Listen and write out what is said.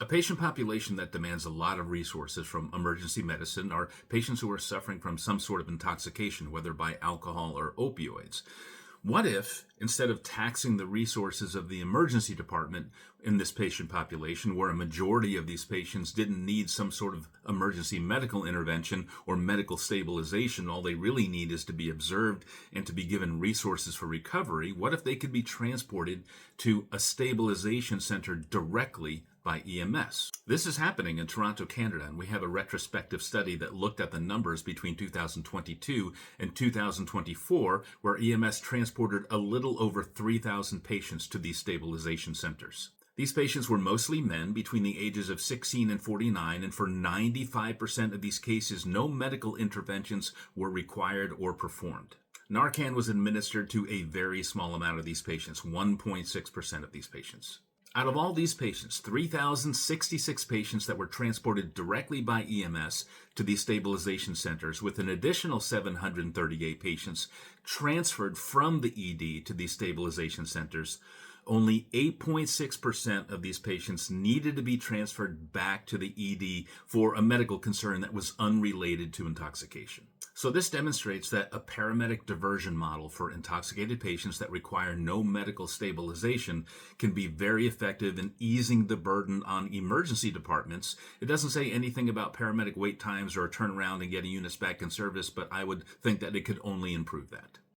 A patient population that demands a lot of resources from emergency medicine are patients who are suffering from some sort of intoxication, whether by alcohol or opioids. What if, instead of taxing the resources of the emergency department in this patient population, where a majority of these patients didn't need some sort of emergency medical intervention or medical stabilization, all they really need is to be observed and to be given resources for recovery, what if they could be transported to a stabilization center directly by EMS? This is happening in Toronto, Canada, and we have a retrospective study that looked at the numbers between 2022 and 2024, where EMS transported a little over 3,000 patients to these stabilization centers. These patients were mostly men between the ages of 16 and 49, and for 95% of these cases, no medical interventions were required or performed. Narcan was administered to a very small amount of these patients, 1.6% of these patients. Out of all these patients, 3,066 patients that were transported directly by EMS to these stabilization centers, with an additional 738 patients transferred from the ED to these stabilization centers, only 8.6% of these patients needed to be transferred back to the ED for a medical concern that was unrelated to intoxication. So this demonstrates that a paramedic diversion model for intoxicated patients that require no medical stabilization can be very effective in easing the burden on emergency departments. It doesn't say anything about paramedic wait times or turnaround and getting units back in service, but I would think that it could only improve that.